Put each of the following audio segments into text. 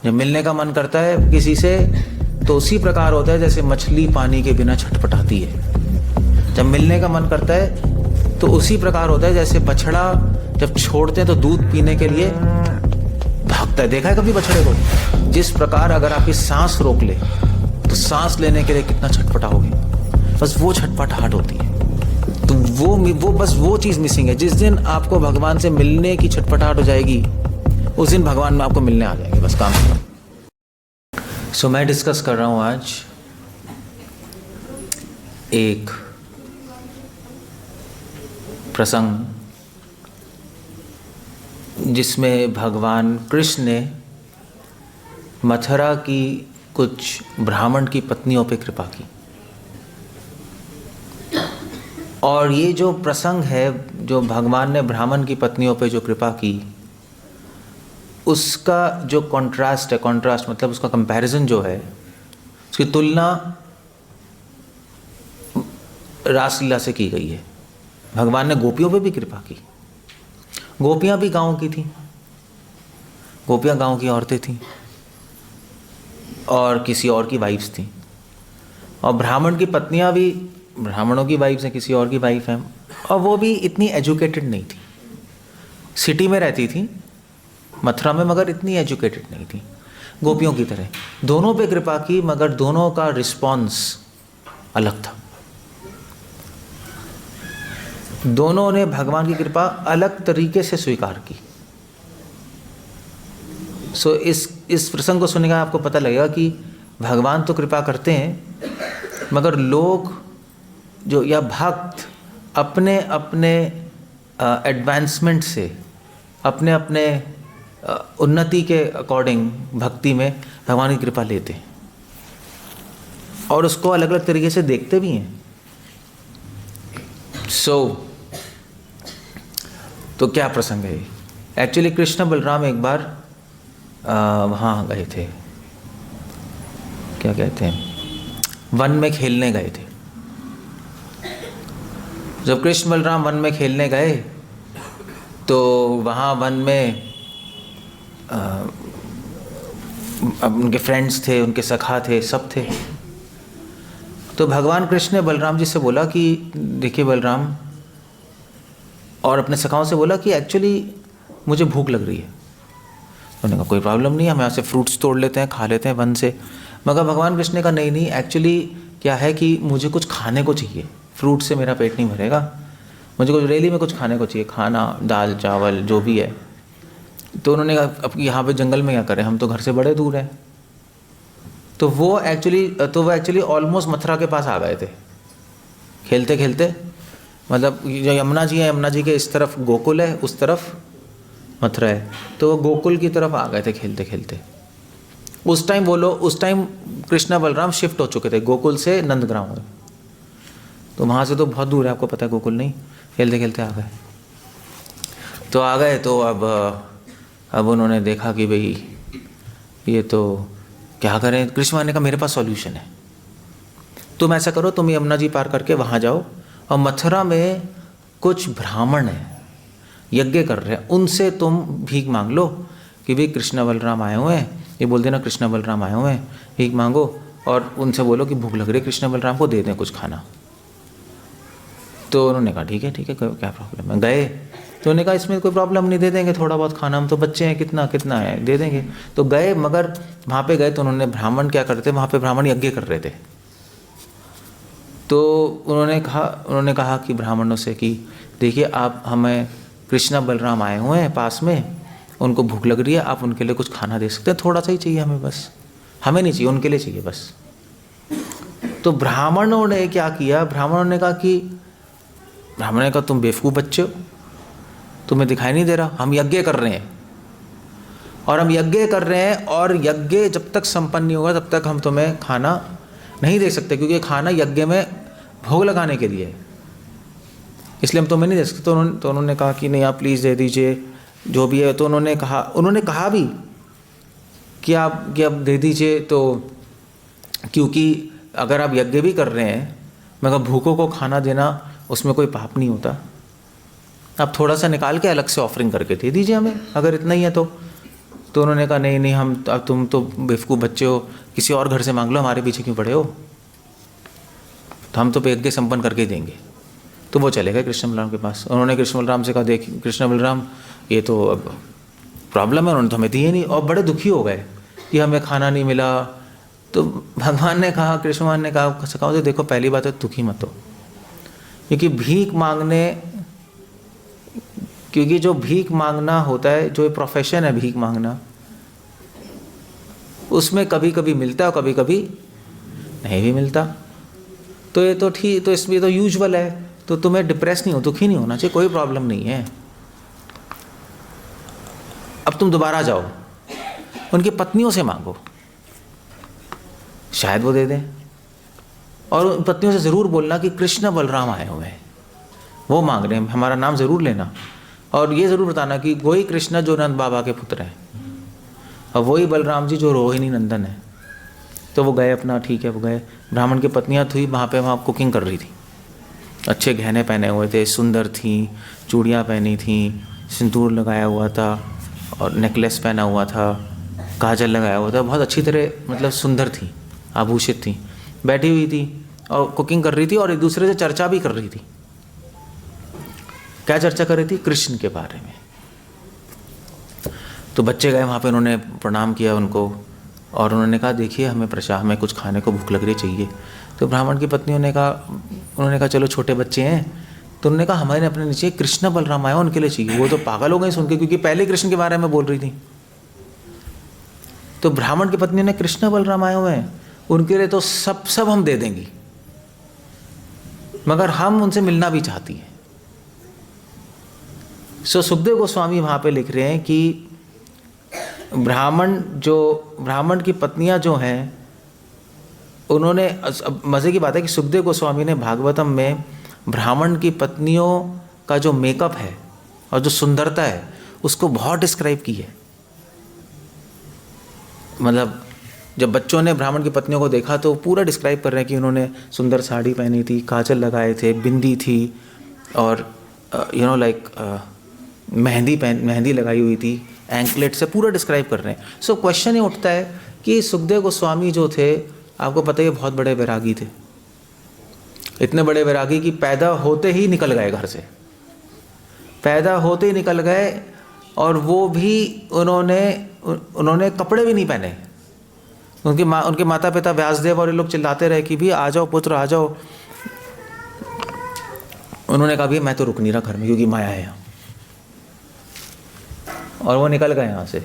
जब मिलने का मन करता है किसी से तो उसी प्रकार होता है जैसे मछली पानी के बिना छटपटाती है। जब मिलने का मन करता है तो उसी प्रकार होता है जैसे बछड़ा जब छोड़ते हैं तो दूध पीने के लिए भागता है। देखा है कभी बछड़े को? जिस प्रकार अगर आपकी सांस रोक ले तो सांस लेने के लिए कितना छटपटाओगे, बस वो छटपटाहट होती है। तो वो बस वो चीज मिसिंग है। जिस दिन आपको भगवान से मिलने की छटपटाहट हो जाएगी उस दिन भगवान में आपको मिलने आ जाएंगे, बस काम खत्म। सो मैं डिस्कस कर रहा हूं आज एक प्रसंग जिसमें भगवान कृष्ण ने मथुरा की कुछ ब्राह्मण की पत्नियों पे कृपा की। और ये जो प्रसंग है जो भगवान ने ब्राह्मण की पत्नियों पे जो कृपा की, उसका जो कॉन्ट्रास्ट है, कॉन्ट्रास्ट मतलब उसका कंपैरिजन जो है, उसकी तुलना रासलीला से की गई है। भगवान ने गोपियों पे भी कृपा की। गोपियाँ भी गांव की थीं, गोपियाँ गांव की औरतें थीं और किसी और की वाइफ्स थीं, और ब्राह्मण की पत्नियाँ भी ब्राह्मणों की वाइफ्स हैं, किसी और की वाइफ हैं, और वो भी इतनी एजुकेटेड नहीं थी। सिटी में रहती थी मथुरा में, मगर इतनी एजुकेटेड नहीं थी गोपियों की तरह। दोनों पे कृपा की, मगर दोनों का रिस्पॉन्स अलग था। दोनों ने भगवान की कृपा अलग तरीके से स्वीकार की। सो इस प्रसंग को सुनने का आपको पता लगेगा कि भगवान तो कृपा करते हैं, मगर लोग जो या भक्त अपने अपने एडवांसमेंट से, अपने अपने उन्नति के अकॉर्डिंग भक्ति में भगवान की कृपा लेते हैं और उसको अलग अलग तरीके से देखते भी हैं। तो क्या प्रसंग है? एक्चुअली कृष्ण बलराम एक बार वहाँ गए थे, क्या कहते हैं, वन में खेलने गए थे। जब कृष्ण बलराम वन में खेलने गए तो वहाँ वन में उनके फ्रेंड्स थे, उनके सखा थे, सब थे। तो भगवान कृष्ण ने बलराम जी से बोला कि देखिए बलराम, और अपने सखाओं से बोला कि एक्चुअली मुझे भूख लग रही है। उन्होंने कहा कोई प्रॉब्लम नहीं है, हम यहाँ से फ्रूट्स तोड़ लेते हैं, खा लेते हैं वन से। मगर भगवान कृष्ण ने कहा नहीं, एक्चुअली क्या है कि मुझे कुछ खाने को चाहिए, फ्रूट से मेरा पेट नहीं भरेगा, मुझे कुछ रैली में कुछ खाने को चाहिए, खाना, दाल चावल जो भी है। तो उन्होंने कहा अब यहाँ पे जंगल में क्या करें, हम तो घर से बड़े दूर हैं। तो वो एक्चुअली ऑलमोस्ट मथुरा के पास आ गए थे खेलते खेलते। मतलब जो यमुना जी है, यमुना जी के इस तरफ गोकुल है, उस तरफ मथुरा है, तो वो गोकुल की तरफ आ गए थे खेलते खेलते। उस टाइम कृष्णा बलराम शिफ्ट हो चुके थे गोकुल से नंदग्राम में। तो वहाँ से तो बहुत दूर है, आपको पता है, गोकुल नहीं। खेलते खेलते आ गए। तो आ गए तो अब उन्होंने देखा कि भाई ये तो क्या करें। कृष्ण ने कहा मेरे पास सॉल्यूशन है, तुम ऐसा करो, तुम यमुना जी पार करके वहाँ जाओ और मथुरा में कुछ ब्राह्मण हैं, यज्ञ कर रहे हैं, उनसे तुम भीख मांग लो कि भाई कृष्ण बलराम आए हुए हैं, ये बोल देना कृष्ण बलराम आए हुए हैं, भीख मांगो, और उनसे बोलो कि भूख लग रही है, कृष्ण बलराम को दे दें कुछ खाना। तो उन्होंने कहा ठीक है क्या प्रॉब्लम है। गए तो उन्होंने कहा इसमें कोई प्रॉब्लम नहीं, दे देंगे थोड़ा बहुत खाना, हम तो बच्चे हैं, कितना है दे देंगे। तो गए, मगर वहाँ पे गए तो उन्होंने, ब्राह्मण क्या करते, वहाँ पे ब्राह्मण यज्ञ कर रहे थे। तो उन्होंने कहा कि ब्राह्मणों से कि देखिए आप, हमें कृष्ण बलराम आए हुए हैं पास में, उनको भूख लग रही है, आप उनके लिए कुछ खाना दे सकते हैं, थोड़ा सा ही चाहिए हमें, बस हमें नहीं चाहिए, उनके लिए चाहिए बस। तो ब्राह्मणों ने क्या किया, ब्राह्मणों ने कहा तुम बेवकूफ़ बच्चे हो, तुम्हें दिखाई नहीं दे रहा, हम यज्ञ कर रहे हैं, और यज्ञ जब तक संपन्न नहीं होगा तब तक हम तुम्हें खाना नहीं दे सकते, क्योंकि खाना यज्ञ में भोग लगाने के लिए है, इसलिए हम तुम्हें नहीं दे सकते। तो उन्होंने कहा कि नहीं आप प्लीज़ दे दीजिए जो भी है। तो उन्होंने कहा भी कि आप दे दीजिए, तो क्योंकि अगर आप यज्ञ भी कर रहे हैं, मगर भूखों को खाना देना उसमें कोई पाप नहीं होता, आप थोड़ा सा निकाल के अलग से ऑफरिंग करके दे दीजिए हमें, अगर इतना ही है तो तो उन्होंने कहा नहीं नहीं, हम अब तुम तो बेवकूफ़ बच्चे हो, किसी और घर से मांग लो, हमारे पीछे क्यों पड़े हो, तो हम तो यज्ञ संपन्न करके देंगे। तो वो चले गए कृष्ण बलराम के पास। उन्होंने कृष्ण बलराम से कहा, देख कृष्ण बलराम, ये तो अब प्रॉब्लम है, उन्होंने तो हमें दिए नहीं, और बड़े दुखी हो गए कि हमें खाना नहीं मिला। तो भगवान ने कहा, कृष्ण भगवान ने कहा तो देखो, पहली बात है दुखी मत हो, क्योंकि जो भीख मांगना होता है, जो प्रोफेशन है भीख मांगना, उसमें कभी कभी मिलता है और कभी कभी नहीं भी मिलता। तो ये तो ठीक, तो इसमें तो यूजुअल है, तो तुम्हें डिप्रेस नहीं हो, दुखी नहीं होना चाहिए, कोई प्रॉब्लम नहीं है। अब तुम दोबारा जाओ, उनकी पत्नियों से मांगो, शायद वो दे दें, और उन पत्नियों से ज़रूर बोलना कि कृष्ण बलराम आए हुए हैं, वो मांग रहे हैं, हमारा नाम ज़रूर लेना, और ये ज़रूर बताना कि वही कृष्ण जो नंद बाबा के पुत्र हैं, और वही बलराम जी जो रोहिणी नंदन है। तो वो गए अपना, ठीक है, वो गए। ब्राह्मण की पत्नियाँ थी वहाँ कुकिंग कर रही थी, अच्छे गहने पहने हुए थे, सुंदर थी, चूड़ियाँ पहनी थी, सिंदूर लगाया हुआ था और नेकलेस पहना हुआ था, काजल लगाया हुआ था, बहुत अच्छी तरह मतलब सुंदर थी, आभूषित थी, बैठी हुई थी और कुकिंग कर रही थी, और एक दूसरे से चर्चा भी कर रही थी। क्या चर्चा कर रही थी? कृष्ण के बारे में। तो बच्चे गए वहाँ पे, उन्होंने प्रणाम किया उनको, और उन्होंने कहा देखिए हमें कुछ खाने को भूख लग रही चाहिए। तो ब्राह्मण की पत्नियों ने कहा, उन्होंने कहा चलो छोटे बच्चे हैं, तो उन्होंने कहा हमारे अपने नीचे कृष्ण बलराम आया, उनके लिए चाहिए। वो तो पागल हो गए सुन के, क्योंकि पहले कृष्ण के बारे में बोल रही थी। तो ब्राह्मण की पत्नी ने, कृष्ण बलराम आए हुए हैं, उनके लिए तो सब हम दे देंगी, मगर हम उनसे मिलना भी चाहती हैं। सो सुखदेव गोस्वामी वहाँ पे लिख रहे हैं कि ब्राह्मण की पत्नियां जो हैं, उन्होंने, मज़े की बात है कि सुखदेव गोस्वामी ने भागवतम में ब्राह्मण की पत्नियों का जो मेकअप है और जो सुंदरता है उसको बहुत डिस्क्राइब की है। मतलब जब बच्चों ने ब्राह्मण की पत्नियों को देखा तो पूरा डिस्क्राइब कर रहे हैं कि उन्होंने सुंदर साड़ी पहनी थी, काजल लगाए थे, बिंदी थी, और मेहंदी लगाई हुई थी, एंकलेट से पूरा डिस्क्राइब कर रहे हैं। सो क्वेश्चन ये उठता है कि सुखदेव गोस्वामी जो थे, आपको पता है बहुत बड़े वैरागी थे, इतने बड़े वैरागी कि पैदा होते ही निकल गए घर से, पैदा होते ही निकल गए, और वो भी उन्होंने कपड़े भी नहीं पहने। उनके माता पिता व्यासदेव और ये लोग चिल्लाते रहे कि भी आ जाओ पुत्र आ जाओ। उन्होंने कहा भी मैं तो रुक नहीं रहा घर में, क्योंकि माया है यहाँ, और वो निकल गए यहाँ से।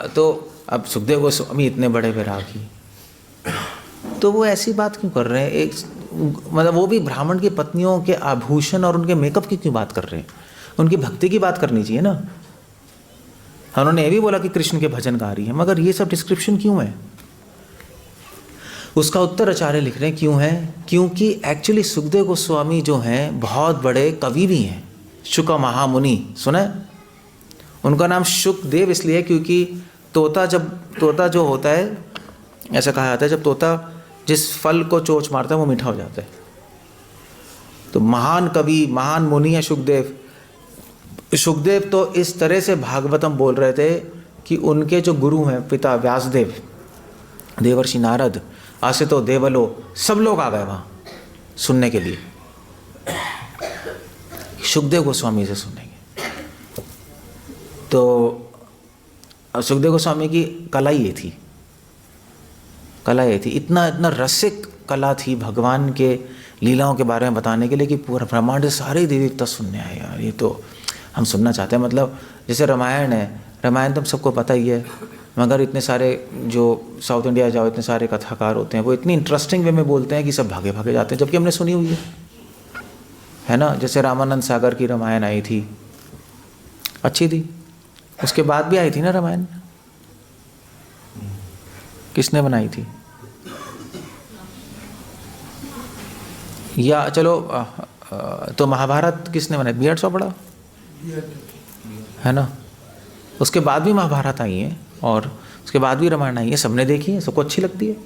तो अब सुखदेव गोस्वामी इतने बड़े वैरागी, तो वो ऐसी बात क्यों कर रहे हैं? मतलब वो भी ब्राह्मण की पत्नियों के आभूषण और उनके मेकअप की क्यों बात कर रहे हैं? उनकी भक्ति की बात करनी चाहिए ना। उन्होंने ये भी बोला कि कृष्ण के भजन गा रही है, मगर ये सब डिस्क्रिप्शन क्यों है? उसका उत्तर आचार्य लिख रहे हैं क्यों है, क्योंकि एक्चुअली सुखदेव गोस्वामी जो हैं बहुत बड़े कवि भी हैं। शुक महामुनि सुना है? उनका नाम शुकदेव इसलिए है क्योंकि तोता जो होता है, ऐसा कहा जाता है जब तोता जिस फल को चोंच मारता है वो मीठा हो जाता है। तो महान कवि, महान मुनि है शुकदेव। शुकदेव तो इस तरह से भागवतम बोल रहे थे कि उनके जो गुरु हैं पिता व्यासदेव, देवर्षि नारद, आसितो देवलो, सब लोग आ गए वहाँ सुनने के लिए, शुकदेव गोस्वामी से सुनेंगे। तो सुखदेव गोस्वामी की कला ये थी, इतना रसिक कला थी भगवान के लीलाओं के बारे में बताने के लिए कि पूरा ब्रह्मांड से सारे देवी देवता सुनने आए। यार ये तो हम सुनना चाहते हैं। मतलब जैसे रामायण है, रामायण तो हम सबको पता ही है, मगर इतने सारे जो साउथ इंडिया जाओ इतने सारे कथाकार होते हैं, वो इतनी इंटरेस्टिंग वे में बोलते हैं कि सब भागे भागे जाते हैं, जबकि हमने सुनी हुई है ना। जैसे रामानंद सागर की रामायण आई थी, अच्छी थी, उसके बाद भी आई थी ना रामायण, किसने बनाई थी? या चलो तो महाभारत किसने बनाई? बी आर चोपड़ा है ना। उसके बाद भी महाभारत आई है और उसके बाद भी रामायण आई है, सबने देखी है, सबको अच्छी लगती है,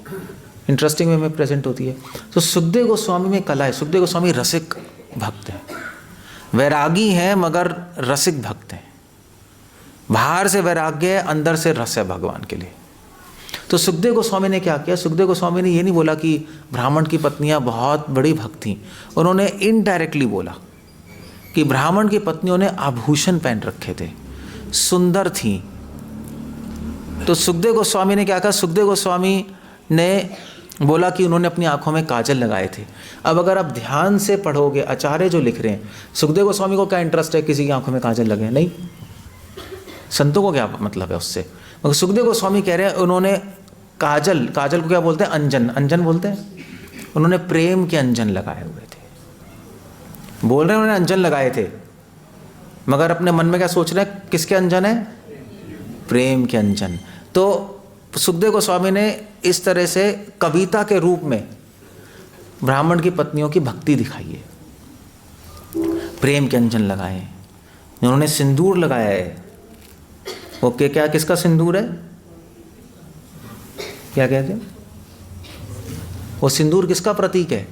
इंटरेस्टिंग वे में प्रेजेंट होती है। तो सुखदेव गोस्वामी में कला है। सुखदेव गोस्वामी रसिक भक्त हैं, वैरागी हैं मगर रसिक भक्त हैं। बाहर से वैराग्य है, अंदर से रस है भगवान के लिए। तो सुखदेव गोस्वामी ने क्या किया? सुखदेव गोस्वामी ने ये नहीं बोला कि ब्राह्मण की पत्नियां बहुत बड़ी भक्त थीं, उन्होंने इनडायरेक्टली बोला कि ब्राह्मण की पत्नियों ने आभूषण पहन रखे थे, सुंदर थीं। तो सुखदेव गोस्वामी ने क्या कहा? सुखदेव गोस्वामी ने बोला कि उन्होंने अपनी आंखों में काजल लगाए थे। अब अगर आप ध्यान से पढ़ोगे, आचार्य जो लिख रहे हैं, सुखदेव गोस्वामी को क्या इंटरेस्ट है किसी की आंखों में काजल लगे? नहीं, संतों को क्या मतलब है उससे? मगर सुखदेव गोस्वामी कह रहे हैं उन्होंने काजल को क्या बोलते हैं? अंजन बोलते हैं। उन्होंने प्रेम के अंजन लगाए हुए थे। बोल रहे हैं उन्होंने अंजन लगाए थे, मगर अपने मन में क्या सोच रहे हैं? किसके अंजन है? प्रेम के अंजन। तो सुखदेव गोस्वामी ने इस तरह से कविता के रूप में ब्राह्मण की पत्नियों की भक्ति दिखाई है। प्रेम के अंजन लगाए, उन्होंने सिंदूर लगाया है। ओके, क्या किसका सिंदूर है? क्या कहते हैं? वो सिंदूर किसका प्रतीक है?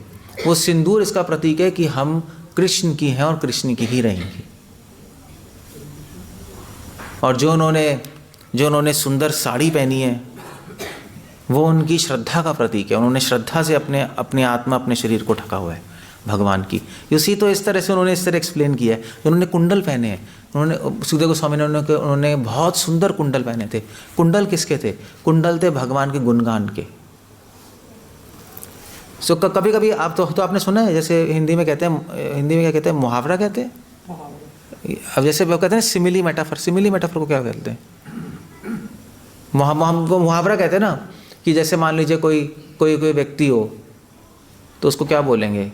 वो सिंदूर इसका प्रतीक है कि हम कृष्ण की हैं और कृष्ण की ही रहेंगे। और जो उन्होंने सुंदर साड़ी पहनी है, वो उनकी श्रद्धा का प्रतीक है। उन्होंने श्रद्धा से अपने आत्मा, अपने शरीर को ढका हुआ है भगवान की। उसी तो इस तरह से उन्होंने इस तरह एक्सप्लेन किया है। उन्होंने कुंडल पहने हैं, सुखदेव गोस्वामी ने उन्होंने बहुत सुंदर कुंडल पहने थे। कुंडल किसके थे? कुंडल थे भगवान के गुणगान के। सो कभी कभी आप तो आपने सुना है, जैसे हिंदी में क्या कहते हैं? मुहावरा कहते हैं। अब जैसे वो कहते हैं सिमिली मेटाफर को क्या कहते हैं? हमको मुहावरा कहते हैं ना, कि जैसे मान लीजिए कोई व्यक्ति हो तो उसको क्या बोलेंगे?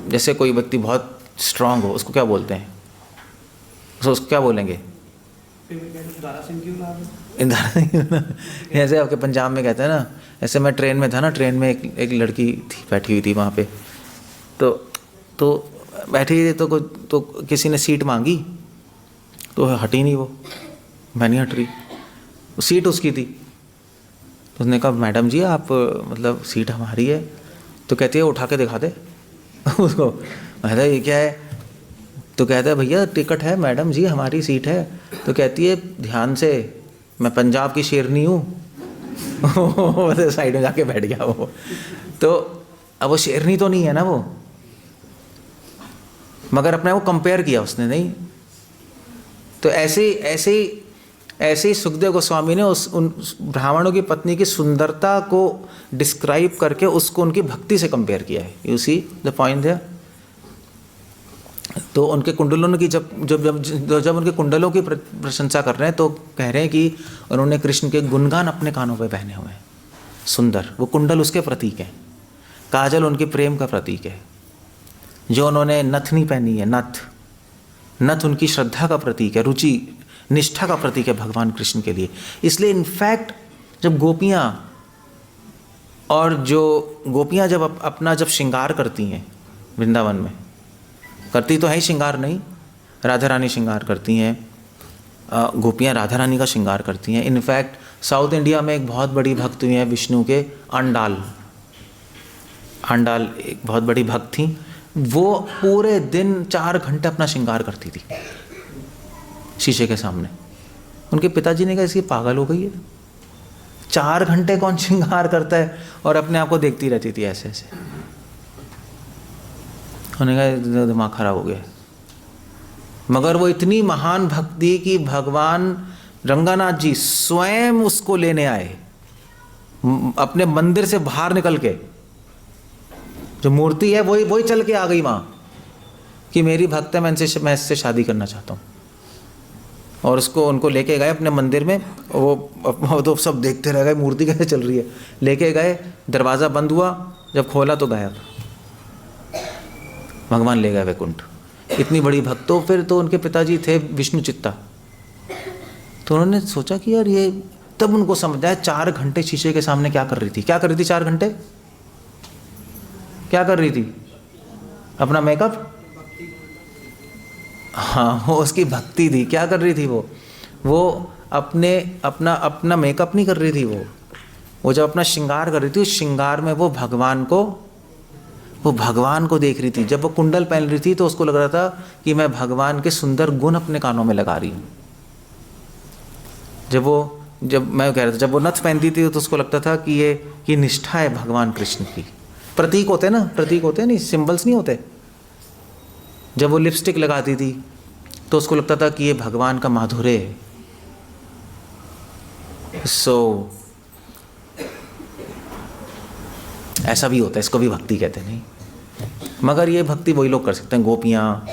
जैसे कोई व्यक्ति बहुत स्ट्रांग हो, उसको क्या बोलते हैं? उसको क्या बोलेंगे? जैसे आपके पंजाब में कहते हैं ना। ऐसे मैं ट्रेन में था ना, ट्रेन में एक लड़की थी, बैठी हुई थी वहाँ पे। तो बैठी थी तो किसी ने सीट मांगी तो हटी नहीं, वो मैं नहीं हट रही, सीट उसकी थी। तो उसने कहा मैडम जी आप मतलब सीट हमारी है। तो कहती है उठा के दिखा दे उसको। कहता है ये क्या है? तो कहता है भैया टिकट है मैडम जी, हमारी सीट है। तो कहती है ध्यान से, मैं पंजाब की शेरनी हूँ। साइड में जाके बैठ गया वो। तो अब वो शेरनी तो नहीं है ना वो, मगर अपने वो कंपेयर किया उसने, नहीं। तो ऐसे ही सुखदेव गोस्वामी ने उन ब्राह्मणों की पत्नी की सुंदरता को डिस्क्राइब करके उसको उनकी भक्ति से कंपेयर किया है। यू सी द पॉइंट है। तो उनके कुंडलों की जब उनके कुंडलों की प्रशंसा कर रहे हैं तो कह रहे हैं कि उन्होंने कृष्ण के गुणगान अपने कानों पे पहने हुए हैं, सुंदर। वो कुंडल उसके प्रतीक है, काजल उनके प्रेम का प्रतीक है। जो उन्होंने नथनी पहनी है, नथ उनकी श्रद्धा का प्रतीक है, रुचि निष्ठा का प्रतीक है भगवान कृष्ण के लिए। इसलिए इनफैक्ट जब गोपियाँ जब अपना श्रृंगार करती हैं वृंदावन में, करती तो है ही श्रृंगार, नहीं, राधा रानी श्रृंगार करती हैं, गोपियाँ राधा रानी का श्रृंगार करती हैं। इनफैक्ट साउथ इंडिया में एक बहुत बड़ी भक्त हुई हैं विष्णु के, आंडाल एक बहुत बड़ी भक्त थी। वो पूरे दिन 4 घंटे अपना श्रृंगार करती थी शीशे के सामने। उनके पिताजी ने कहा इसकी पागल हो गई है, 4 घंटे कौन श्रृंगार करता है, और अपने आप को देखती रहती थी ऐसे ऐसे। उन्होंने कहा दिमाग खराब हो गया। मगर वो इतनी महान भक्ति कि भगवान रंगानाथ जी स्वयं उसको लेने आए अपने मंदिर से बाहर निकल के। जो मूर्ति है वही चल के आ गई वहाँ कि मेरी भक्त है, मैं इससे शादी करना चाहता हूँ। और उनको लेके गए अपने मंदिर में। वो तो सब देखते रह गए मूर्ति कैसे चल रही है। लेके गए, दरवाज़ा बंद हुआ, जब खोला तो गायब, भगवान ले गए वैकुंठ। इतनी बड़ी भक्त। तो फिर तो उनके पिताजी थे विष्णु चित्ता, तो उन्होंने सोचा कि यार ये, तब उनको समझ आया 4 घंटे शीशे के सामने क्या कर रही थी। 4 घंटे क्या कर रही थी? अपना मेकअप, हाँ, वो उसकी भक्ति थी। क्या कर रही थी वो अपना मेकअप नहीं कर रही थी। वो जब अपना श्रृंगार कर रही थी, उस श्रृंगार में वो भगवान को देख रही थी। जब वो कुंडल पहन रही थी तो उसको लग रहा था कि मैं भगवान के सुंदर गुण अपने कानों में लगा रही हूँ। जब मैं कह रहा था, जब वो नथ पहनती थी तो उसको लगता था कि ये निष्ठा है भगवान कृष्ण की। प्रतीक होते हैं ना, प्रतीक होते हैं नहीं, सिंबल्स नहीं होते। जब वो लिपस्टिक लगाती थी तो उसको लगता था कि ये भगवान का माधुर्य है। सो ऐसा भी होता है, इसको भी भक्ति कहते हैं। नहीं, मगर ये भक्ति वही लोग कर सकते हैं, गोपियाँ,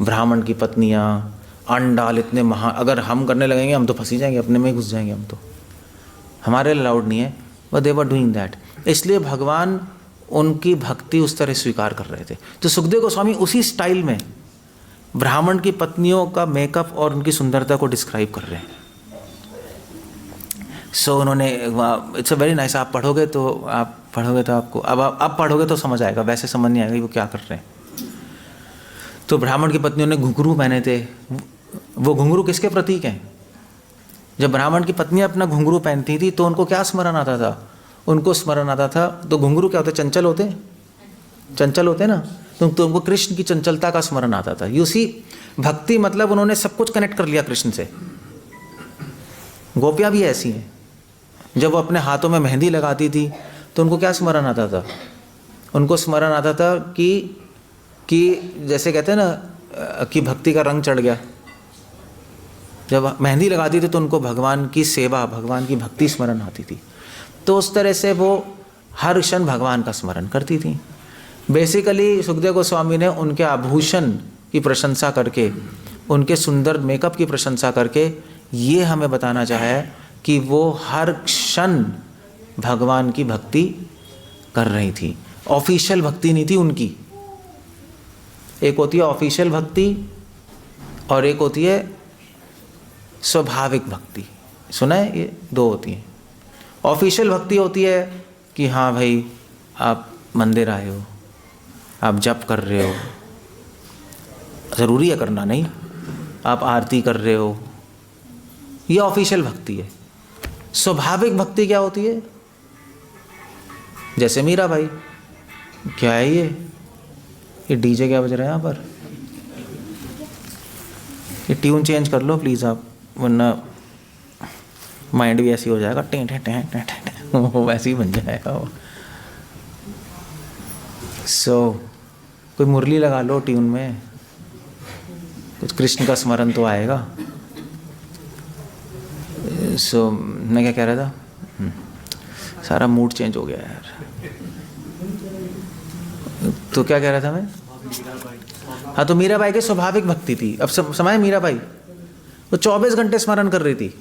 ब्राह्मण की पत्नियाँ, अंडाल इतने अगर हम करने लगेंगे हम तो फंसी जाएंगे, अपने में ही घुस जाएंगे हम तो, हमारे अलाउड नहीं है। But they were doing that. इसलिए भगवान उनकी भक्ति उस तरह स्वीकार कर रहे थे। तो सुखदेव गोस्वामी उसी स्टाइल में ब्राह्मण की पत्नियों का मेकअप और उनकी सुंदरता को डिस्क्राइब कर रहे हैं। उन्होंने, इट्स अ वेरी नाइस। आप पढ़ोगे तो आपको अब पढ़ोगे तो समझ आएगा, वैसे समझ नहीं आएगा वो क्या कर रहे हैं। तो ब्राह्मण की पत्नियों ने घुंघरू पहने थे। वो घुंघरू किसके प्रतीक हैं? जब ब्राह्मण की पत्नियां अपना घुंघरू पहनती थी तो उनको क्या स्मरण आता था? उनको स्मरण आता था, तो घुंघरू क्या होते? चंचल होते ना, तो उनको कृष्ण की चंचलता का स्मरण आता था। यू सी, भक्ति मतलब उन्होंने सब कुछ कनेक्ट कर लिया कृष्ण से। गोपियाँ भी ऐसी हैं, जब वो अपने हाथों में मेहंदी लगाती थी तो उनको क्या स्मरण आता था? उनको स्मरण आता था कि जैसे कहते हैं ना कि भक्ति का रंग चढ़ गया। जब मेहंदी लगाती थी तो उनको भगवान की सेवा, भगवान की भक्ति स्मरण आती थी। तो उस तरह से वो हर क्षण भगवान का स्मरण करती थी। बेसिकली सुखदेव गोस्वामी ने उनके आभूषण की प्रशंसा करके, उनके सुंदर मेकअप की प्रशंसा करके ये हमें बताना चाहा है कि वो हर क्षण भगवान की भक्ति कर रही थी। ऑफिशियल भक्ति नहीं थी उनकी। एक होती है ऑफिशियल भक्ति और एक होती है स्वाभाविक भक्ति। सुना है? ये दो होती हैं। ऑफिशियल भक्ति होती है कि हाँ भाई आप मंदिर आए हो, आप जप कर रहे हो, ज़रूरी है करना, नहीं, आप आरती कर रहे हो, ये ऑफिशियल भक्ति है। स्वाभाविक भक्ति क्या होती है? जैसे मीरा भाई, क्या है ये डीजे क्या बज रहा है यहाँ पर? ये ट्यून चेंज कर लो प्लीज़ आप, वरना माइंड भी ऐसी हो जाएगा, टें टें टें टें टें, वो वैसे ही बन जाएगा वो। कोई मुरली लगा लो ट्यून में, कुछ कृष्ण का स्मरण तो आएगा। मैं क्या कह रहा था? सारा मूड चेंज हो गया यार। तो क्या कह रहा था मैं? हाँ, तो मीराबाई की स्वाभाविक भक्ति थी। अब समय मीराबाई वो 24 घंटे स्मरण कर रही थी।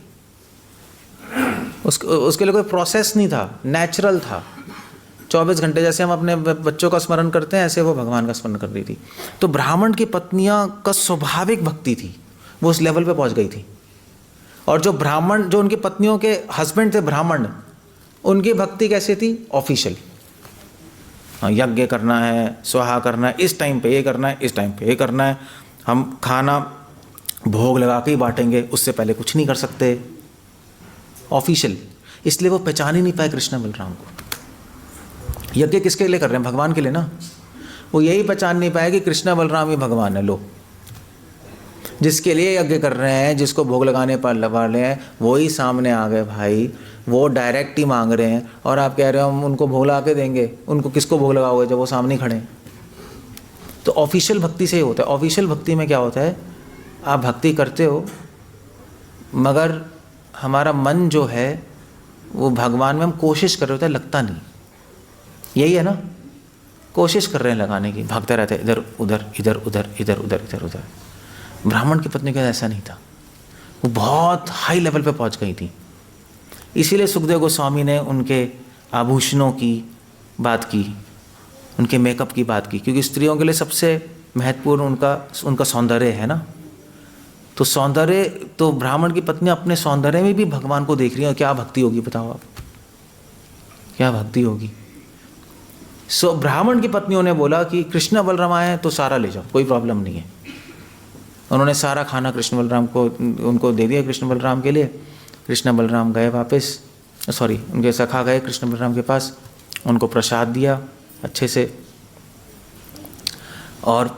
उसके लिए कोई प्रोसेस नहीं था, नेचुरल था। 24 घंटे जैसे हम अपने बच्चों का स्मरण करते हैं, ऐसे वो भगवान का स्मरण कर रही थी। तो ब्राह्मण की पत्नियां का स्वाभाविक भक्ति थी, वो उस लेवल पे पहुंच गई थी। और जो ब्राह्मण, जो उनकी पत्नियों के हस्बैंड थे ब्राह्मण, उनकी भक्ति कैसे थी? ऑफिशियल। हाँ, यज्ञ करना है, स्वाहा करना है, इस टाइम पे ये करना है, इस टाइम पे ये करना है, हम खाना भोग लगा के ही बांटेंगे, उससे पहले कुछ नहीं कर सकते। ऑफिशियल। इसलिए वो पहचान ही नहीं पाए कृष्ण बलराम को। यज्ञ किसके लिए कर रहे हैं? भगवान के लिए ना। वो यही पहचान नहीं पाए कि कृष्ण बलराम ही भगवान है। लो, जिसके लिए यज्ञ कर रहे हैं, जिसको भोग लगाने पर लगा रहे हैं, वो ही सामने आ गए भाई। वो डायरेक्ट ही मांग रहे हैं और आप कह रहे हो हम उनको भोग लगा के देंगे। उनको किसको भोग लगाओगे जब वो सामने खड़े हैं? तो ऑफिशियल भक्ति से ही होता है। ऑफिशियल भक्ति में क्या होता है? आप भक्ति करते हो मगर हमारा मन जो है वो भगवान में हम कोशिश कर रहे होते हैं, लगता नहीं। यही है ना, कोशिश कर रहे हैं लगाने की, भागते रहते हैं इधर उधर इधर उधर इधर उधर इधर उधर। ब्राह्मण की पत्नी का ऐसा नहीं था, वो बहुत हाई लेवल पे पहुंच गई थी। इसीलिए सुखदेव गोस्वामी ने उनके आभूषणों की बात की, उनके मेकअप की बात की, क्योंकि स्त्रियों के लिए सबसे महत्वपूर्ण उनका सौंदर्य है ना। तो सौंदर्य, तो ब्राह्मण की पत्नी अपने सौंदर्य में भी भगवान को देख रही है। क्या भक्ति होगी बताओ आप, क्या भक्ति होगी? ब्राह्मण की पत्नियों ने बोला कि कृष्ण बलराम आए तो सारा ले जाओ, कोई प्रॉब्लम नहीं है। उन्होंने सारा खाना कृष्ण बलराम को उनको दे दिया कृष्ण बलराम के लिए। कृष्ण बलराम गए वापस, उनके सखा गए कृष्ण बलराम के पास, उनको प्रसाद दिया अच्छे से, और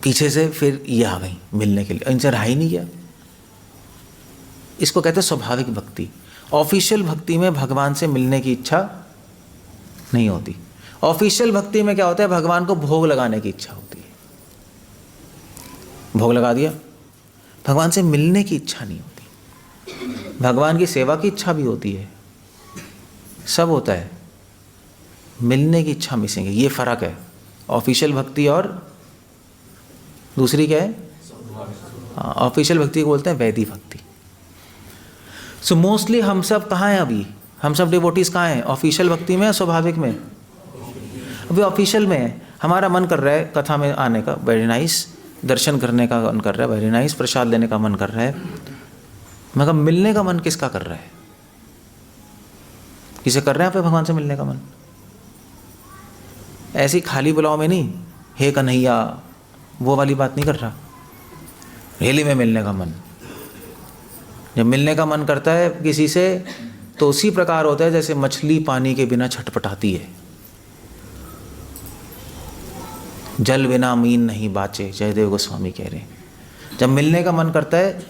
पीछे से फिर ये आ गई मिलने के लिए। इनसे रहा ही नहीं गया। इसको कहते हैं स्वाभाविक भक्ति। ऑफिशियल भक्ति में भगवान से मिलने की इच्छा नहीं होती। ऑफिशियल भक्ति में क्या होता है, भगवान को भोग लगाने की इच्छा होती है। भोग लगा दिया, भगवान से मिलने की इच्छा नहीं होती। भगवान की सेवा की इच्छा भी होती है, सब होता है, मिलने की इच्छा मिसिंग है। ये फर्क है ऑफिशियल भक्ति और दूसरी क्या है। हाँ, ऑफिशियल भक्ति को बोलते हैं वैदी भक्ति। सो मोस्टली हम सब कहाँ हैं अभी, हम सब डिवोटीज कहाँ हैं, ऑफिशियल भक्ति में या स्वाभाविक में। अभी ऑफिशियल में है, हमारा मन कर रहा है कथा में आने का, वेरी नाइस, दर्शन करने का मन कर रहा है, वेरी नाइस, प्रसाद लेने का मन कर रहा है, मगर मिलने का मन किसका कर रहा है। किसे कर रहे हैं आप भगवान से मिलने का मन। ऐसी खाली बुलाओ में नहीं, हे कन्हैया, वो वाली बात नहीं कर रहा। रेली में मिलने का मन, जब मिलने का मन करता है किसी से तो उसी प्रकार होता है जैसे मछली पानी के बिना छटपटाती है। जल बिना मीन नहीं बाचे, जयदेव गोस्वामी कह रहे हैं। जब मिलने का मन करता है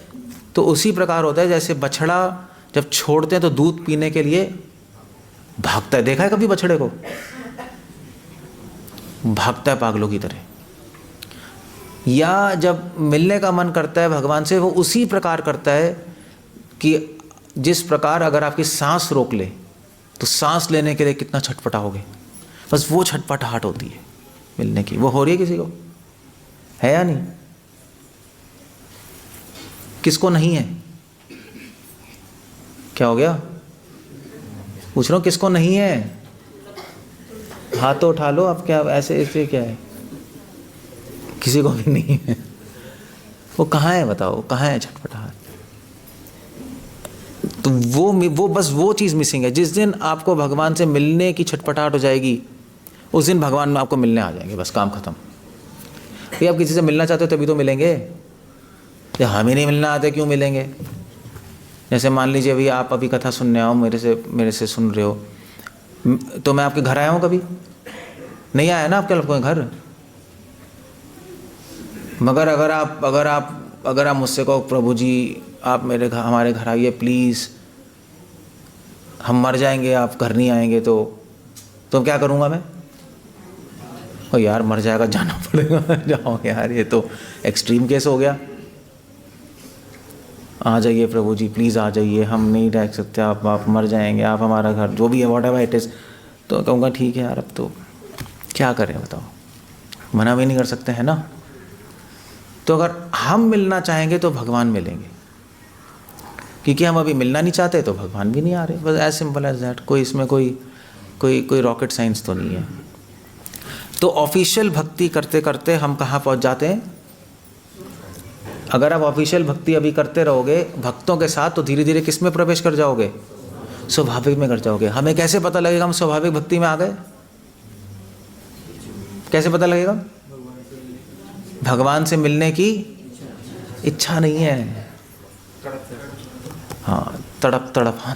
तो उसी प्रकार होता है जैसे बछड़ा जब छोड़ते हैं तो दूध पीने के लिए भागता है। देखा है कभी बछड़े को, भागता है पागलों की तरह। या जब मिलने का मन करता है भगवान से, वो उसी प्रकार करता है कि जिस प्रकार अगर आपकी सांस रोक ले तो सांस लेने के लिए कितना छटपटाओगे, बस वो छटपटाहट होती है मिलने की। वो हो रही है किसी को, है या नहीं। किसको नहीं है, क्या हो गया, पूछ रहा हूं किसको नहीं है। हाथ तो उठा लो आप, क्या ऐसे ऐसे क्या है, किसी को भी नहीं है। वो कहाँ है बताओ, कहाँ है छटपटाहट। तो वो बस वो चीज़ मिसिंग है। जिस दिन आपको भगवान से मिलने की छटपटाहट हो जाएगी उस दिन भगवान में आपको मिलने आ जाएंगे, बस काम खत्म। ये आप किसी से मिलना चाहते हो तभी तो मिलेंगे, या हम ही नहीं मिलना आते क्यों मिलेंगे। जैसे मान लीजिए अभी आप अभी कथा सुनने आओ, मेरे से सुन रहे हो, तो मैं आपके घर आया हूँ, कभी नहीं आया ना आपके घर। मगर अगर आप मुझसे कहो प्रभु जी आप हमारे घर आइए प्लीज़, हम मर जाएंगे, आप घर नहीं आएंगे, तो क्या करूँगा मैं। ओ यार मर जाएगा, जाना पड़ेगा। जाओ यार, ये तो एक्सट्रीम केस हो गया। आ जाइए प्रभु जी प्लीज़ आ जाइए, हम नहीं रह सकते, आप मर जाएंगे, आप हमारा घर जो भी है वॉट एवर इट इज़। तो कहूँगा ठीक है यार, अब तो क्या करें बताओ, मना भी नहीं कर सकते हैं ना। तो अगर हम मिलना चाहेंगे तो भगवान मिलेंगे, क्योंकि हम अभी मिलना नहीं चाहते तो भगवान भी नहीं आ रहे। बस एज सिंपल एज दैट। कोई इसमें कोई रॉकेट साइंस तो नहीं है। तो ऑफिशियल भक्ति करते करते हम कहाँ पहुँच जाते हैं। अगर आप ऑफिशियल भक्ति अभी करते रहोगे भक्तों के साथ तो धीरे धीरे किस में प्रवेश कर जाओगे, स्वाभाविक में कर जाओगे। हमें कैसे पता लगेगा हम स्वाभाविक भक्ति में आ गए, कैसे पता लगेगा। भगवान से मिलने की इच्छा नहीं है। हाँ तड़प, हाँ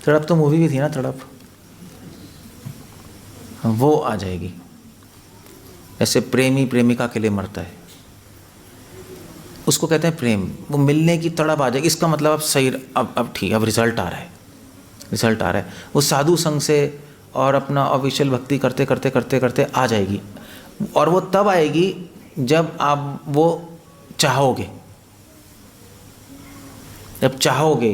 तड़प तो मूवी भी थी ना, तड़प, वो आ जाएगी। ऐसे प्रेमी प्रेमिका के लिए मरता है, उसको कहते हैं प्रेम। वो मिलने की तड़प आ जाएगी। इसका मतलब अब सही, अब ठीक, अब रिजल्ट आ रहा है। वो साधु संग से और अपना ऑफिशियल भक्ति करते करते आ जाएगी। और वो तब आएगी जब आप वो चाहोगे, जब चाहोगे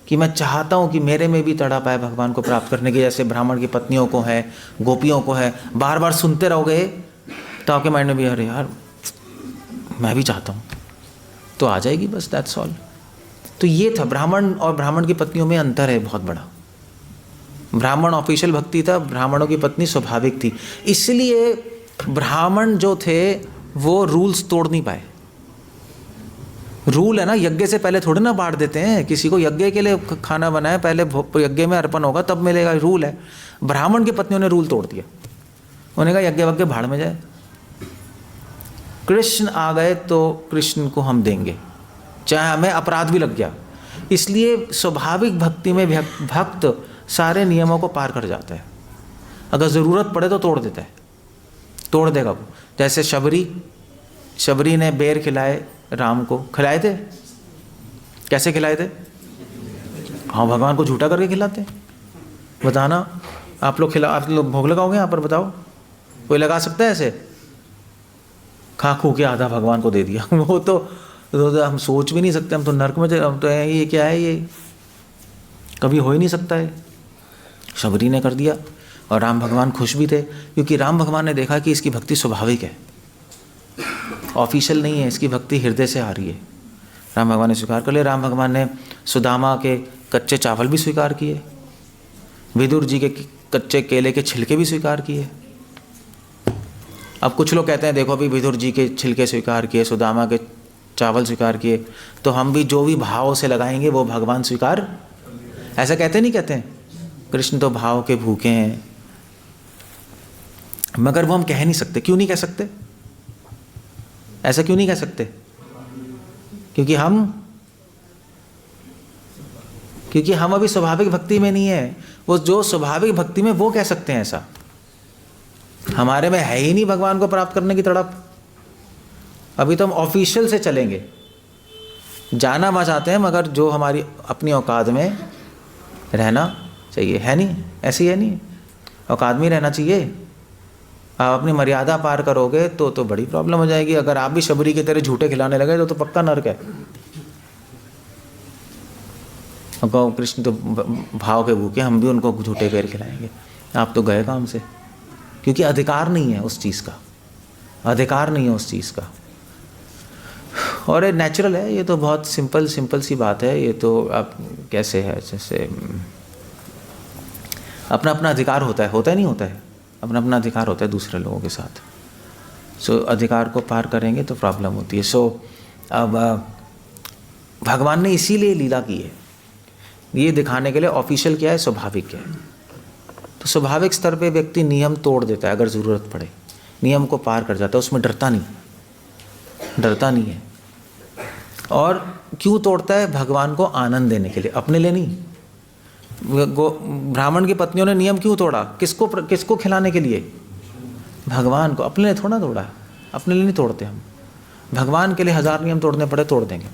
कि मैं चाहता हूँ कि मेरे में भी तड़प आए भगवान को प्राप्त करने की, जैसे ब्राह्मण की पत्नियों को है, गोपियों को है। बार बार सुनते रहोगे तो आपके माइंड में भी अरे यार मैं भी चाहता हूँ, तो आ जाएगी, बस दैट्स ऑल। तो ये था ब्राह्मण और ब्राह्मण की पत्नियों में अंतर है बहुत बड़ा। ब्राह्मण ऑफिशियल भक्ति था, ब्राह्मणों की पत्नी स्वाभाविक थी। इसलिए ब्राह्मण जो थे वो रूल्स तोड़ नहीं पाए। रूल है ना, यज्ञ से पहले थोड़े ना बांट देते हैं किसी को। यज्ञ के लिए खाना बनाए, पहले यज्ञ में अर्पण होगा तब मिलेगा, रूल है। ब्राह्मण की पत्नियों ने रूल तोड़ दिया। उन्होंने कहा यज्ञ वज्ञ भाड़ में जाए, कृष्ण आ गए तो कृष्ण को हम देंगे, चाहे हमें अपराध भी लग गया। इसलिए स्वाभाविक भक्ति में भक्त सारे नियमों को पार कर जाता है। अगर ज़रूरत पड़े तो तोड़ देता है, तोड़ देगा वो। जैसे शबरी ने बेर खिलाए राम को, खिलाए थे, कैसे खिलाए थे। हाँ, भगवान को झूठा करके खिलाते हैं। बताना, आप लोग भोग लगाओगे यहाँ पर, बताओ कोई लगा सकता है ऐसे? खा खू के आधा भगवान को दे दिया वो तो हम सोच भी नहीं सकते, हम तो नर्क में हम तो ये क्या है, ये कभी हो ही नहीं सकता है। शबरी ने कर दिया और राम भगवान खुश भी थे, क्योंकि राम भगवान ने देखा कि इसकी भक्ति स्वाभाविक है, ऑफिशियल नहीं है, इसकी भक्ति हृदय से आ रही है। राम भगवान ने स्वीकार कर लिया। राम भगवान ने सुदामा के कच्चे चावल भी स्वीकार किए, विदुर जी के कच्चे केले के छिलके भी स्वीकार किए। अब कुछ लोग कहते हैं देखो अभी विदुर जी के छिलके स्वीकार किए, सुदामा के चावल स्वीकार किए, तो हम भी जो भी भाव से लगाएंगे वो भगवान स्वीकार, ऐसा कहते नहीं कहते हैं? कृष्ण तो भाव के भूखे हैं, मगर वो हम कह नहीं सकते। क्यों नहीं कह सकते? ऐसा क्यों नहीं कह सकते? क्योंकि हम अभी स्वाभाविक भक्ति में नहीं है। वो जो स्वाभाविक भक्ति में, वो कह सकते हैं ऐसा। हमारे में है ही नहीं भगवान को प्राप्त करने की तड़प। अभी तो हम ऑफिशियल से चलेंगे, जाना वहाँ चाहते हैं, मगर जो हमारी अपनी औकात में रहना चाहिए, है नहीं? ऐसी है नहीं, औकात में रहना चाहिए। आप अपनी मर्यादा पार करोगे तो बड़ी प्रॉब्लम हो जाएगी। अगर आप भी शबरी की तरह झूठे खिलाने लगे तो पक्का नरक है। कृष्ण तो भाव के भूखे, हम भी उनको झूठे पैर खिलाएंगे, आप तो गए काम से। क्योंकि अधिकार नहीं है उस चीज़ का, अधिकार नहीं है उस चीज़ का। और ये नेचुरल है, ये तो बहुत सिंपल सी बात है। ये तो आप कैसे है, जैसे अपना अपना अधिकार होता है नहीं होता है, अपना अपना अधिकार होता है दूसरे लोगों के साथ। सो अधिकार को पार करेंगे तो प्रॉब्लम होती है। सो अब भगवान ने इसीलिए लीला की है, ये दिखाने के लिए। ऑफिशियल क्या है? स्वाभाविक है। तो स्वाभाविक स्तर पे व्यक्ति नियम तोड़ देता है, अगर ज़रूरत पड़े नियम को पार कर जाता है, उसमें डरता नहीं है। और क्यों तोड़ता है? भगवान को आनंद देने के लिए, अपने लिए नहीं। ब्राह्मण की पत्नियों ने नियम क्यों तोड़ा? किसको खिलाने के लिए? भगवान को। अपने लिए थोड़ा तोड़ा, अपने लिए नहीं तोड़ते हम। भगवान के लिए 1000 नियम तोड़ने पड़े तोड़ देंगे,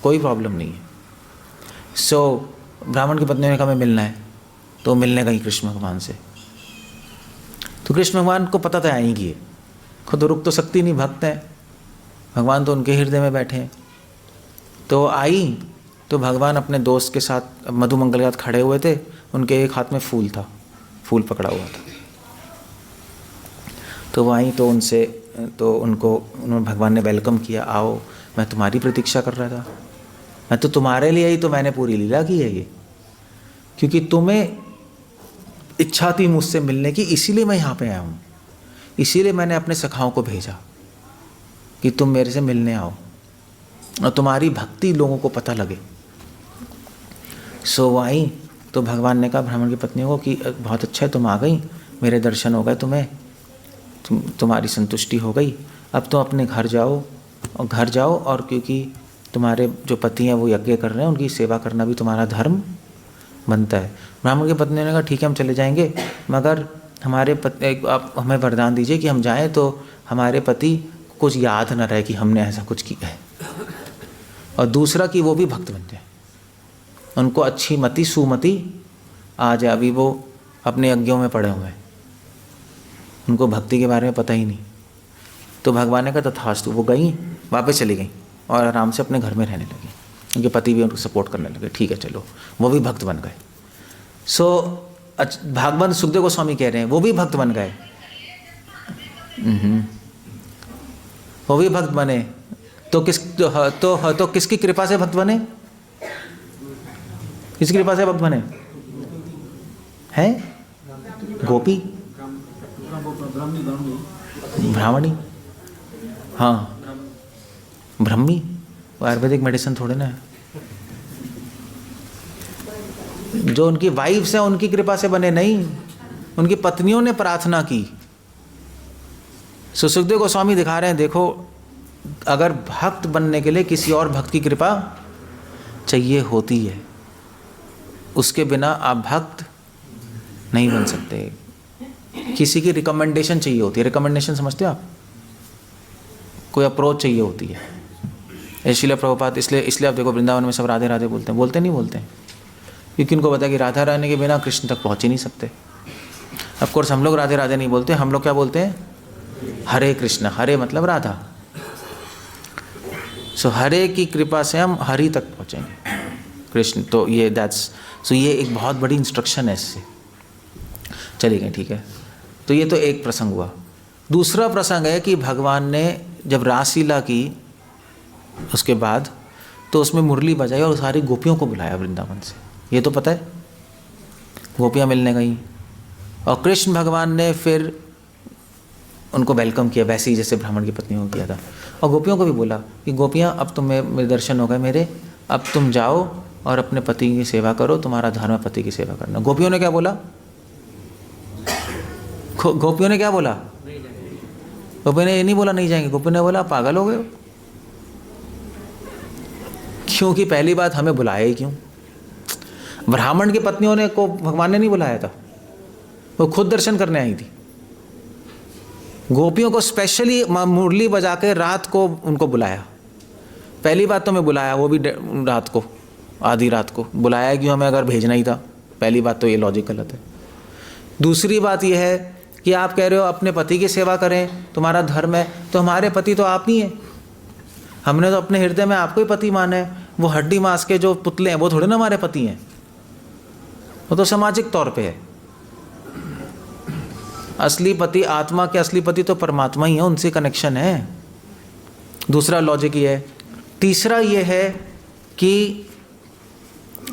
कोई प्रॉब्लम नहीं है। सो ब्राह्मण की पत्नियों ने कहा हमें मिलना है, तो मिलने गई कृष्ण भगवान से। तो कृष्ण भगवान को पता था आएंगी ये, खुद रुक तो सकती नहीं, भक्त हैं भगवान, तो उनके हृदय में बैठे हैं। तो आई तो भगवान अपने दोस्त के साथ मधुमंगल के साथ खड़े हुए थे, उनके एक हाथ में फूल था, फूल पकड़ा हुआ था। तो वो आई तो उन्होंने भगवान ने वेलकम किया, आओ, मैं तुम्हारी प्रतीक्षा कर रहा था, मैं तो तुम्हारे लिए आई, तो मैंने पूरी लीला की है ये, क्योंकि तुम्हें इच्छा थी मुझसे मिलने की, इसीलिए मैं यहाँ पे आया हूँ। इसीलिए मैंने अपने सखाओं को भेजा कि तुम मेरे से मिलने आओ और तुम्हारी भक्ति लोगों को पता लगे। सो आई तो भगवान ने कहा ब्राह्मण की पत्नियों को कि बहुत अच्छा है तुम आ गई, मेरे दर्शन हो गए, तुम्हारी संतुष्टि हो गई, अब तुम अपने घर जाओ और क्योंकि तुम्हारे जो पति हैं वो यज्ञ कर रहे हैं, उनकी सेवा करना भी तुम्हारा धर्म बनता है। ब्राह्मण की पत्नी ने कहा ठीक है हम चले जाएंगे, मगर हमारे पति, आप हमें वरदान दीजिए कि हम जाएं तो हमारे पति कुछ याद न रहे कि हमने ऐसा कुछ किया है, और दूसरा कि वो भी भक्त बन जाए, उनको अच्छी मति सुमति आ जाए। अभी वो अपने यज्ञों में पड़े हुए हैं, उनको भक्ति के बारे में पता ही नहीं। तो भगवान ने कहा तथास्तु। वो गई, वापस चली गई और आराम से अपने घर में रहने लगी, उनके पति भी उनको सपोर्ट करने लगे, ठीक है चलो, वो भी भक्त बन गए। सो भागवत सुखदेव गोस्वामी कह रहे हैं वो भी भक्त बन गए, वो भी भक्त बने। तो किसकी कृपा से भक्त बने? किसकी कृपा से भक्त बने हैं? गोपी, ब्राह्मणी, हाँ ब्रह्मी, आयुर्वेदिक मेडिसिन थोड़े ना है। जो उनकी वाइफ्स हैं उनकी कृपा से बने नहीं, उनकी पत्नियों ने प्रार्थना की। सुखदेव गोस्वामी दिखा रहे हैं देखो, अगर भक्त बनने के लिए किसी और भक्त की कृपा चाहिए होती है, उसके बिना आप भक्त नहीं बन सकते। किसी की रिकमेंडेशन चाहिए होती है, रिकमेंडेशन समझते हो आप? कोई अप्रोच चाहिए होती है। इसलिए प्रभुपाद, इसलिए आप देखो वृंदावन में सब राधे राधे बोलते हैं, बोलते नहीं बोलते हैं? क्योंकि उनको पता है कि राधा रानी के बिना कृष्ण तक पहुँच ही नहीं सकते। ऑफ कोर्स हम लोग राधे राधे नहीं बोलते, हम लोग क्या बोलते हैं? हरे कृष्ण। हरे मतलब राधा। सो हरे की कृपा से हम हरि तक पहुँचेंगे, कृष्ण। तो ये ये एक बहुत बड़ी इंस्ट्रक्शन है इससे। चलिए ठीक है। तो ये तो एक प्रसंग हुआ। दूसरा प्रसंग है कि भगवान ने जब रासलीला की उसके बाद तो उसमें मुरली बजाई और सारी गोपियों को बुलाया वृंदावन से। ये तो पता है, गोपियाँ मिलने गई और कृष्ण भगवान ने फिर उनको वेलकम किया, वैसे ही जैसे ब्राह्मण की पत्नियों को किया था। और गोपियों को भी बोला कि गोपियाँ अब तुम मेरे दर्शन हो गए मेरे, अब तुम जाओ और अपने पति की सेवा करो, तुम्हारा धर्म है पति की सेवा करना। गोपियों ने क्या बोला? गोपियों ने क्या बोला? गोपियों ने ये नहीं बोला नहीं जाएंगे, गोपियों ने बोला पागल हो गए हो, क्योंकि पहली बात हमें बुलाया ही क्यों? ब्राह्मण की पत्नियों ने को भगवान ने नहीं बुलाया था, वो खुद दर्शन करने आई थी। गोपियों को स्पेशली मुरली बजा के रात को उनको बुलाया। पहली बात तो मैं बुलाया, वो भी रात को, आधी रात को बुलाया क्यों? हमें अगर भेजना ही था। पहली बात तो ये लॉजिक गलत है। दूसरी बात यह है कि आप कह रहे हो अपने पति की सेवा करें, तुम्हारा धर्म है, तो हमारे पति तो आप नहीं है। हमने तो अपने हृदय में आपको ही पति माना है। वो हड्डी मांस के जो पुतले हैं वो थोड़े ना हमारे पति हैं, वो तो सामाजिक तौर पे है। असली पति, आत्मा के असली पति तो परमात्मा ही है, उनसे कनेक्शन है। दूसरा लॉजिक ये है। तीसरा ये है कि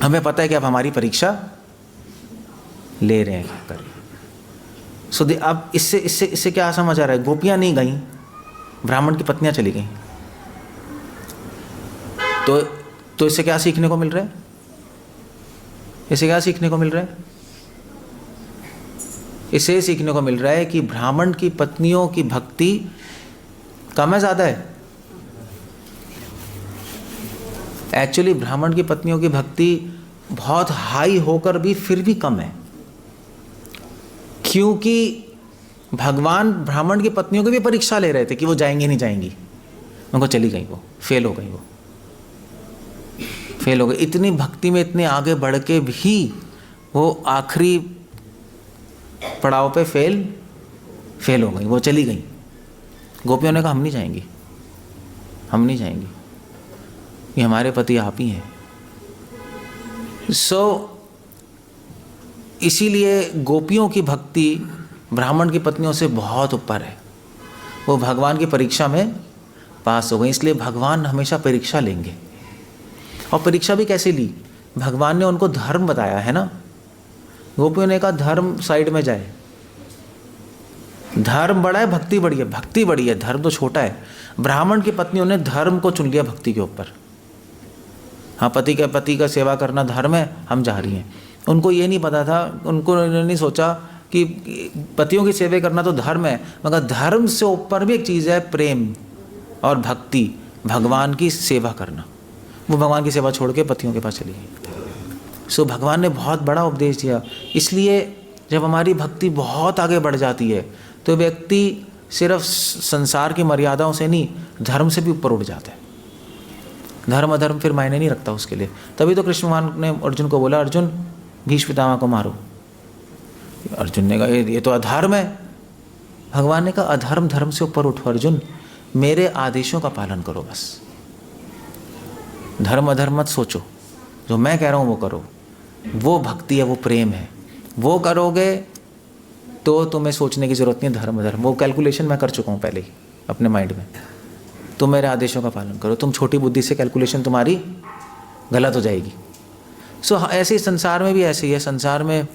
हमें पता है कि आप हमारी परीक्षा ले रहे हैं कर। सो अब इससे क्या समझ आ रहा है? गोपियाँ नहीं गईं, ब्राह्मण की पत्नियाँ चली गईं। तो इससे क्या सीखने को मिल रहा है? इससे क्या सीखने को मिल रहा है? इसे सीखने को मिल रहा है कि ब्राह्मण की पत्नियों की भक्ति कम है ज़्यादा है? एक्चुअली ब्राह्मण की पत्नियों की भक्ति बहुत हाई होकर भी फिर भी कम है, क्योंकि भगवान ब्राह्मण की पत्नियों की भी परीक्षा ले रहे थे कि वो जाएंगी नहीं जाएंगी। उनको चली गई, वो फेल हो गई, वो फेल हो गई। इतनी भक्ति में इतने आगे बढ़ के भी वो आखिरी पड़ाव पे फेल हो गई, वो चली गई। गोपियों ने कहा हम नहीं जाएंगी, हम नहीं जाएंगी, ये हमारे पति आप ही हैं। इसीलिए गोपियों की भक्ति ब्राह्मण की पत्नियों से बहुत ऊपर है। वो भगवान की परीक्षा में पास हो गई। इसलिए भगवान हमेशा परीक्षा लेंगे। और परीक्षा भी कैसे ली? भगवान ने उनको धर्म बताया है ना। गोपियों ने कहा धर्म साइड में जाए, धर्म बड़ा है, भक्ति बड़ी है। भक्ति बड़ी है, धर्म तो छोटा है। ब्राह्मण की पत्नियों ने धर्म को चुन लिया भक्ति के ऊपर। हाँ, पति का सेवा करना धर्म है, हम जा रही हैं। उनको ये नहीं पता था, उनको नहीं सोचा कि पतियों की सेवा करना तो धर्म है, मगर धर्म से ऊपर भी एक चीज़ है प्रेम और भक्ति, भगवान की सेवा करना। वो भगवान की सेवा छोड़ के पतियों के पास चली गई। भगवान ने बहुत बड़ा उपदेश दिया। इसलिए जब हमारी भक्ति बहुत आगे बढ़ जाती है तो व्यक्ति सिर्फ संसार की मर्यादाओं से नहीं, धर्म से भी ऊपर उठ जाता है। धर्म अधर्म फिर मायने नहीं रखता उसके लिए। तभी तो कृष्ण भगवान ने अर्जुन को बोला, अर्जुन भीष्म पितामह को मारो। अर्जुन ने कहा ये तो अधर्म है। भगवान ने कहा अधर्म धर्म से ऊपर उठो अर्जुन, मेरे आदेशों का पालन करो बस। धर्म अधर्म मत सोचो, जो मैं कह रहा हूँ वो करो। वो भक्ति है, वो प्रेम है। वो करोगे तो तुम्हें सोचने की ज़रूरत नहीं धर्म अधर्म। वो कैलकुलेशन मैं कर चुका हूँ पहले ही अपने माइंड में। तुम मेरे आदेशों का पालन करो। तुम छोटी बुद्धि से कैलकुलेशन तुम्हारी गलत हो जाएगी। ऐसे ही संसार में भी ऐसे ही है। संसार में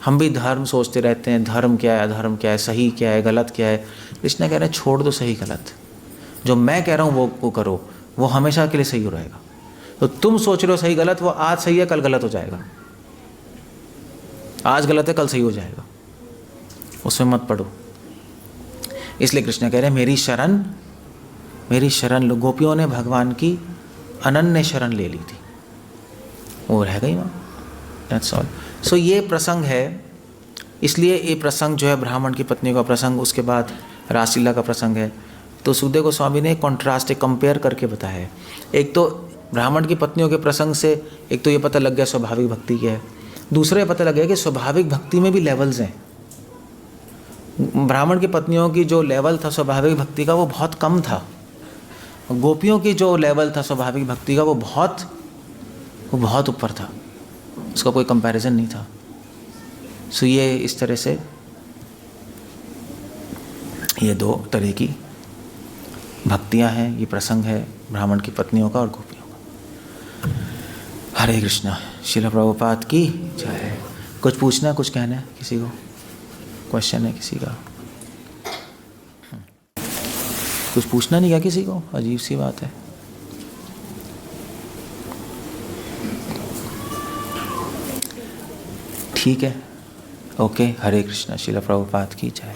हम भी धर्म सोचते रहते हैं, धर्म क्या है, अधर्म क्या है, सही क्या है, गलत क्या है। कृष्ण कह रहे हैं छोड़ दो सही गलत, जो मैं कह रहा हूँ वो करो, वो हमेशा के लिए सही हो रहेगा। तो तुम सोच रहे हो सही गलत, वो आज सही है कल गलत हो जाएगा। आज गलत है कल सही हो जाएगा, उसमें मत पड़ो। इसलिए कृष्ण कह रहे हैं मेरी शरण लो। गोपियों ने भगवान की अनन्य शरण ले ली थी, वो रह गई वहाँ। That's all. ये प्रसंग है। इसलिए ये प्रसंग जो है ब्राह्मण की पत्नी का प्रसंग, उसके बाद रासलीला का प्रसंग है। तो सुखदेव गोस्वामी ने कॉन्ट्रास्ट, कंपेयर करके बताया है। एक तो ब्राह्मण की पत्नियों के प्रसंग से एक तो ये पता लग गया स्वाभाविक भक्ति क्या है, दूसरा ये पता लग गया कि स्वाभाविक भक्ति में भी लेवल्स हैं। ब्राह्मण की पत्नियों की जो लेवल था स्वाभाविक भक्ति का वो बहुत कम था, गोपियों की जो लेवल था स्वाभाविक भक्ति का वो बहुत ऊपर था, उसका कोई कंपैरिजन नहीं था। सो ये इस तरह से ये दो तरह की भक्तियां हैं, ये प्रसंग है ब्राह्मण की पत्नियों का और गोपियों का। हरे कृष्णा। श्रील प्रभुपाद की जय। कुछ पूछना है, कुछ कहना है, किसी को क्वेश्चन है किसी का? कुछ पूछना नहीं क्या किसी को? अजीब सी बात है। ठीक है, ओके। हरे कृष्णा। श्रील प्रभुपाद की जय।